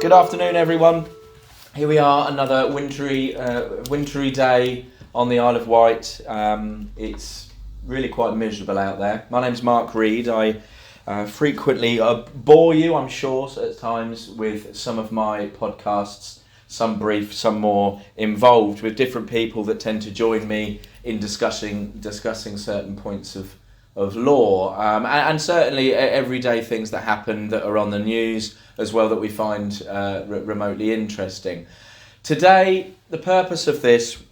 Good afternoon, everyone. Here we are, another wintry day on the Isle of Wight. It's really quite miserable out there. My name's Mark Reed. I frequently bore you, I'm sure, at times with some of my podcasts, some brief, some more involved, with different people that tend to join me in discussing certain points of law, and certainly everyday things that happen that are on the news as well that we find remotely interesting. Today, the purpose of this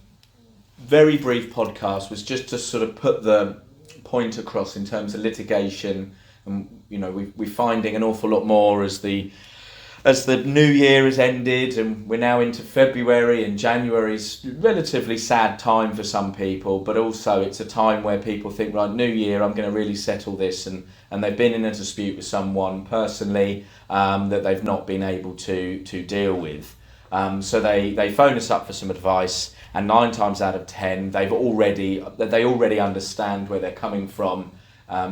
very brief podcast was just to sort of put the point across in terms of litigation, and we're finding an awful lot more as the new year has ended and we're now into February, and January's a relatively sad time for some people, but also it's a time where people think, right, new year, I'm going to really settle this, and they've been in a dispute with someone personally that they've not been able to deal with. So they phone us up for some advice, and 9 times out of 10 they already understand where they're coming from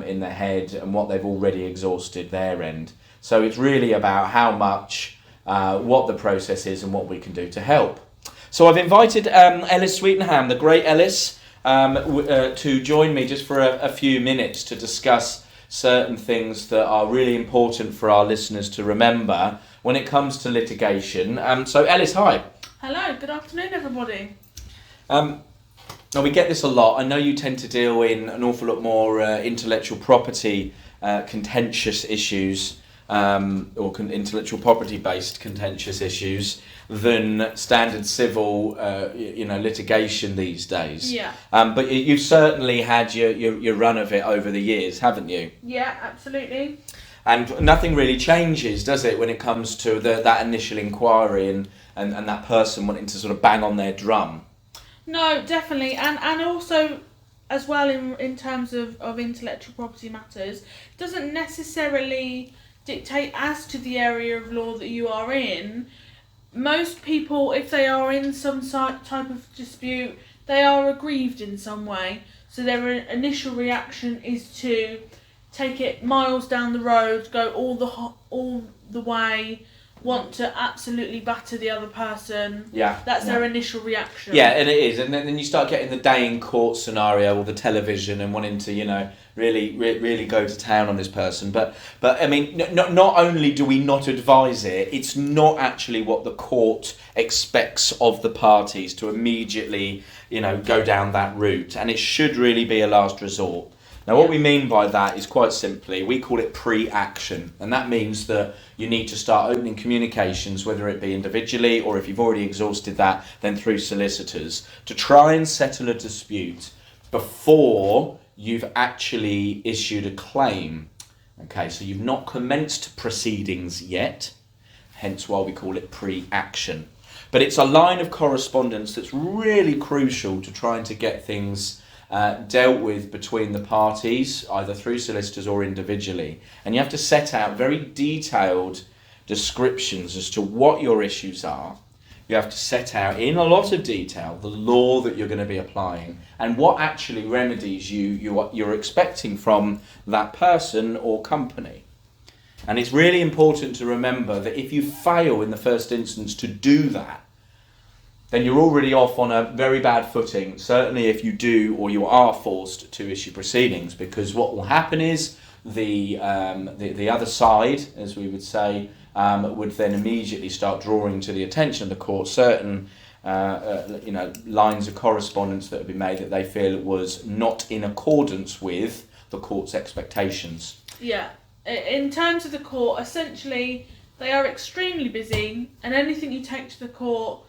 in their head and what they've already exhausted their end. So it's really about how much, what the process is and what we can do to help. So I've invited Ellis Sweetenham, the great Ellis, to join me just for a few minutes to discuss certain things that are really important for our listeners to remember when it comes to litigation. So Ellis, hi. Hello, good afternoon everybody. Now we get this a lot. I know you tend to deal in an awful lot more intellectual property contentious issues, intellectual property-based contentious issues than standard civil, litigation these days. Yeah. But you've certainly had your run of it over the years, haven't you? Yeah, absolutely. And nothing really changes, does it, when it comes to that initial inquiry and that person wanting to sort of bang on their drum? No, definitely, and also as well in terms of intellectual property matters, it doesn't necessarily dictate as to the area of law that you are in. Most people, if they are in some type of dispute, they are aggrieved in some way. So their initial reaction is to take it miles down the road, go all the way, want to absolutely batter the other person. Yeah. That's their initial reaction. Yeah, and it is. And then you start getting the day in court scenario or the television and wanting to, really go to town on this person. But I mean, not only do we not advise it, it's not actually what the court expects of the parties to immediately, go down that route. And it should really be a last resort. Now, what we mean by that is quite simply, we call it pre-action. And that means that you need to start opening communications, whether it be individually or if you've already exhausted that, then through solicitors, to try and settle a dispute before you've actually issued a claim. Okay, so you've not commenced proceedings yet, hence why we call it pre-action. But it's a line of correspondence that's really crucial to trying to get things dealt with between the parties, either through solicitors or individually. And you have to set out very detailed descriptions as to what your issues are. You have to set out in a lot of detail the law that you're going to be applying and what actually remedies you're expecting from that person or company. And it's really important to remember that if you fail in the first instance to do that, then you're already off on a very bad footing, certainly if you do or you are forced to issue proceedings, because what will happen is the other side, as we would say, would then immediately start drawing to the attention of the court certain lines of correspondence that have been made that they feel was not in accordance with the court's expectations. Yeah. In terms of the court, essentially, they are extremely busy, and anything you take to the court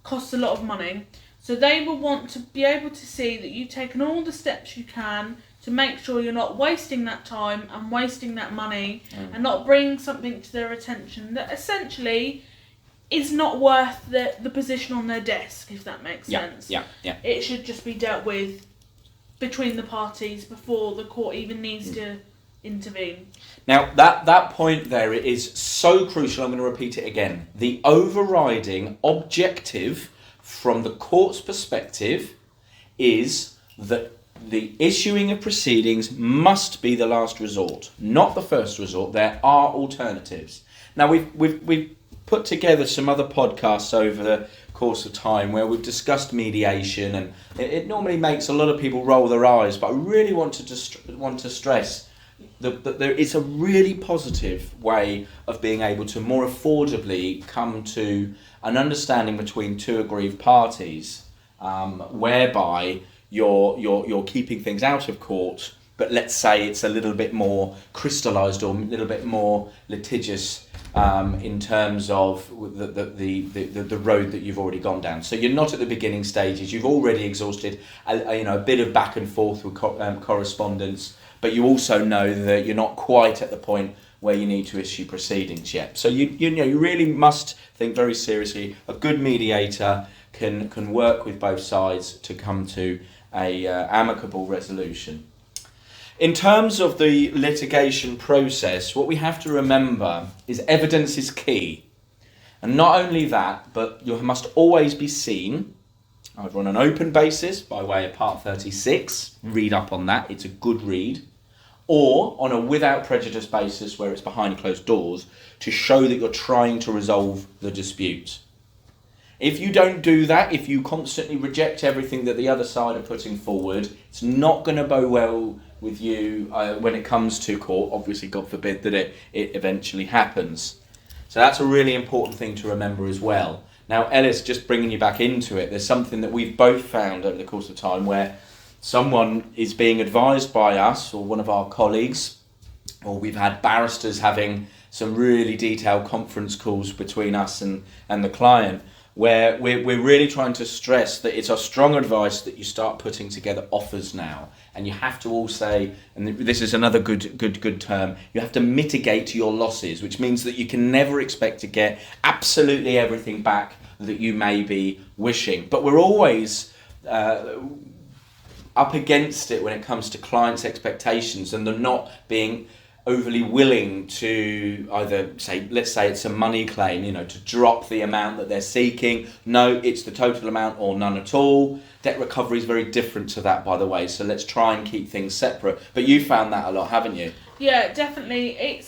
costs a lot of money. So they will want to be able to see that you've taken all the steps you can to make sure you're not wasting that time and wasting that money and not bringing something to their attention that essentially is not worth the position on their desk, if that makes sense. Yeah. It should just be dealt with between the parties before the court even needs to intervene. Now, that point there is so crucial, I'm going to repeat it again. The overriding objective from the court's perspective is that the issuing of proceedings must be the last resort, not the first resort. There are alternatives. Now, we've put together some other podcasts over the course of time where we've discussed mediation, and it normally makes a lot of people roll their eyes, but I really want to stress that there is a really positive way of being able to more affordably come to an understanding between two aggrieved parties, whereby you're keeping things out of court, but let's say it's a little bit more crystallised or a little bit more litigious in terms of the road that you've already gone down. So you're not at the beginning stages. You've already exhausted a bit of back and forth with correspondence, but you also know that you're not quite at the point where you need to issue proceedings yet. So you really must think very seriously. A good mediator can work with both sides to come to a amicable resolution. In terms of the litigation process, what we have to remember is evidence is key. And not only that, but you must always be seen, either on an open basis by way of Part 36, read up on that, it's a good read, or on a without prejudice basis where it's behind closed doors to show that you're trying to resolve the dispute. If you don't do that, if you constantly reject everything that the other side are putting forward, it's not going to bode well with you when it comes to court. Obviously, God forbid that it eventually happens. So that's a really important thing to remember as well. Now, Ellis, just bringing you back into it, there's something that we've both found over the course of time where someone is being advised by us or one of our colleagues, or we've had barristers having some really detailed conference calls between us and the client, where we're really trying to stress that it's our strong advice that you start putting together offers now. And you have to all say, and this is another good term, you have to mitigate your losses, which means that you can never expect to get absolutely everything back that you may be wishing. But we're always up against it when it comes to clients' expectations and them not being overly willing to either say, let's say it's a money claim, to drop the amount that they're seeking. No, it's the total amount or none at all. Debt recovery is very different to that, by the way, so let's try and keep things separate. But you found that a lot, haven't you? Yeah, definitely.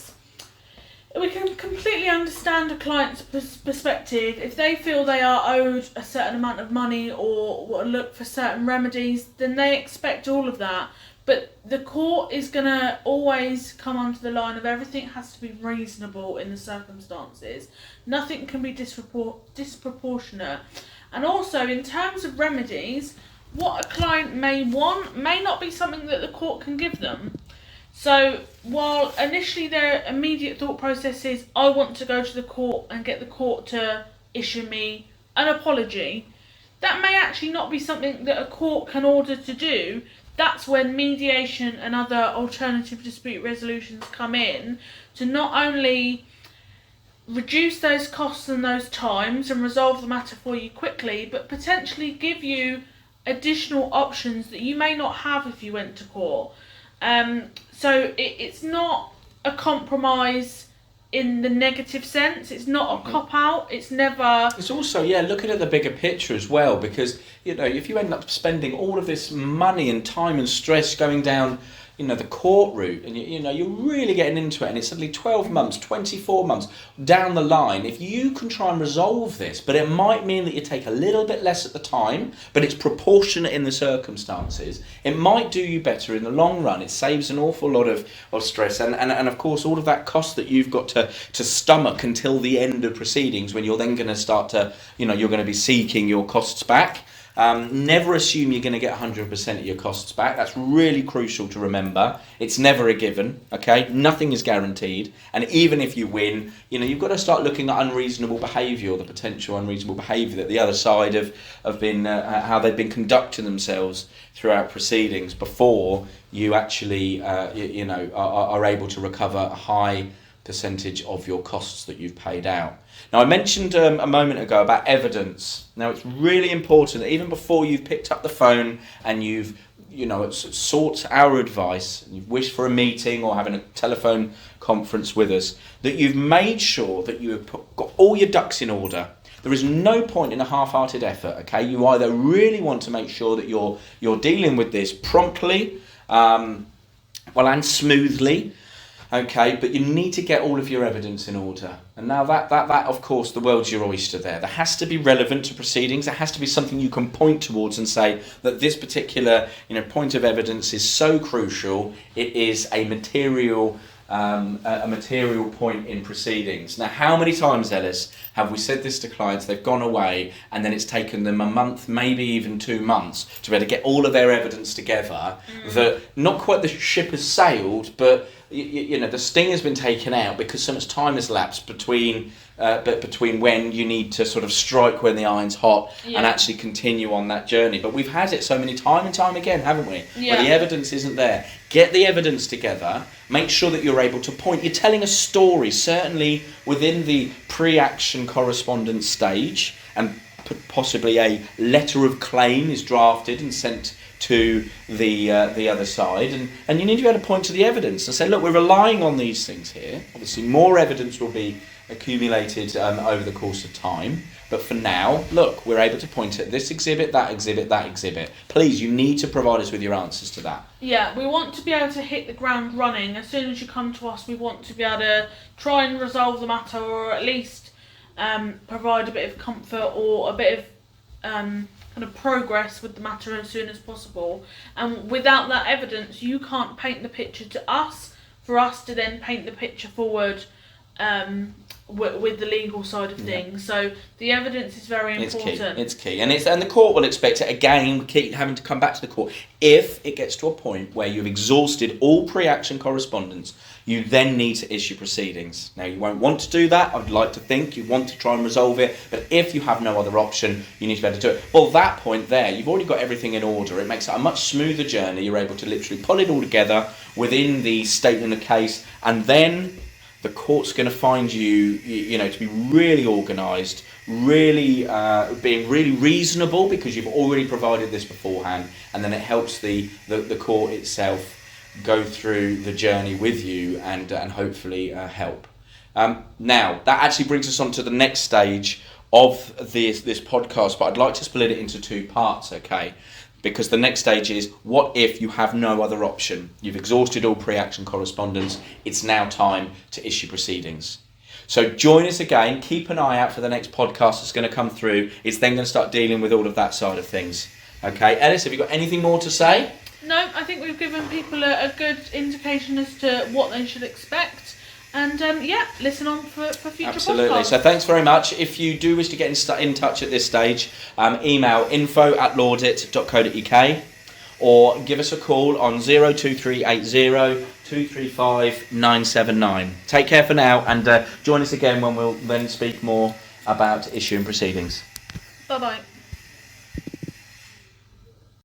We can completely understand a client's perspective. If they feel they are owed a certain amount of money or look for certain remedies, then they expect all of that. But the court is going to always come under the line of everything has to be reasonable in the circumstances. Nothing can be disproportionate. And also, in terms of remedies, what a client may want may not be something that the court can give them. So, while initially their immediate thought process is, I want to go to the court and get the court to issue me an apology, that may actually not be something that a court can order to do. That's when mediation and other alternative dispute resolutions come in to not only reduce those costs and those times and resolve the matter for you quickly, but potentially give you additional options that you may not have if you went to court. So it's not a compromise in the negative sense. It's not a cop-out. It's never... It's also, looking at the bigger picture as well, because, if you end up spending all of this money and time and stress going down, the court route, and you're really getting into it, and it's suddenly 12 months, 24 months down the line, if you can try and resolve this, but it might mean that you take a little bit less at the time, but it's proportionate in the circumstances, it might do you better in the long run. It saves an awful lot of stress, and of course all of that cost that you've got to stomach until the end of proceedings, when you're then going to start to, you're going to be seeking your costs back. Never assume you're going to get 100% of your costs back. That's really crucial to remember. It's never a given, okay? Nothing is guaranteed. And even if you win, you've got to start looking at unreasonable behaviour, or the potential unreasonable behaviour that the other side have been, how they've been conducting themselves throughout proceedings before you actually, are able to recover a high percentage of your costs that you've paid out. Now, I mentioned a moment ago about evidence. Now, it's really important that even before you've picked up the phone and you've sought our advice, and you've wished for a meeting or having a telephone conference with us, that you've made sure that you have got all your ducks in order. There is no point in a half-hearted effort, okay? You either really want to make sure that you're dealing with this promptly, and smoothly, Okay, but you need to get all of your evidence in order. And now that of course, the world's your oyster there. There has to be relevant to proceedings. There has to be something you can point towards and say that this particular, point of evidence is so crucial. It is a material point in proceedings. Now, how many times, Ellis, have we said this to clients? They've gone away and then it's taken them a month, maybe even 2 months, to be able to get all of their evidence together. That not quite the ship has sailed, but the sting has been taken out because so much time has lapsed between when you need to sort of strike when the iron's hot and actually continue on that journey. But we've had it so many time and time again, haven't we? Yeah. Where the evidence isn't there. Get the evidence together. Make sure that you're able to point. You're telling a story, certainly within the pre-action correspondence stage, and possibly a letter of claim is drafted and sent to the other side, and you need to be able to point to the evidence and say, look, we're relying on these things here. Obviously, more evidence will be accumulated over the course of time, but for now, look, we're able to point at this exhibit, that exhibit, that exhibit. Please, you need to provide us with your answers to that. Yeah, we want to be able to hit the ground running. As soon as you come to us, we want to be able to try and resolve the matter, or at least provide a bit of comfort or a bit of kind of progress with the matter as soon as possible. And without that evidence, you can't paint the picture to us for us to then paint the picture forward with the legal side of things. So the evidence is very important. It's key, and the court will expect it again. Keep having to come back to the court if it gets to a point where you've exhausted all pre-action correspondence. You then need to issue proceedings. Now, you won't want to do that. I'd like to think you want to try and resolve it, but if you have no other option, you need to be able to do it. Well, that point there, you've already got everything in order. It makes it a much smoother journey. You're able to literally pull it all together within the statement of case, and then the court's going to find you to be really organised, really being really reasonable, because you've already provided this beforehand, and then it helps the court itself go through the journey with you and hopefully help. Now, that actually brings us on to the next stage of this podcast, but I'd like to split it into 2 parts, okay? Because the next stage is, what if you have no other option? You've exhausted all pre-action correspondence. It's now time to issue proceedings. So join us again. Keep an eye out for the next podcast that's going to come through. It's then going to start dealing with all of that side of things. Okay, Ellis, have you got anything more to say? No, I think we've given people a good indication as to what they should expect. And listen on for future Absolutely. podcasts. So thanks very much. If you do wish to get in touch at this stage, email info@laudit.co.uk or give us a call on 02380 235 979. Take care for now, and join us again when we'll then speak more about issuing proceedings. Bye-bye.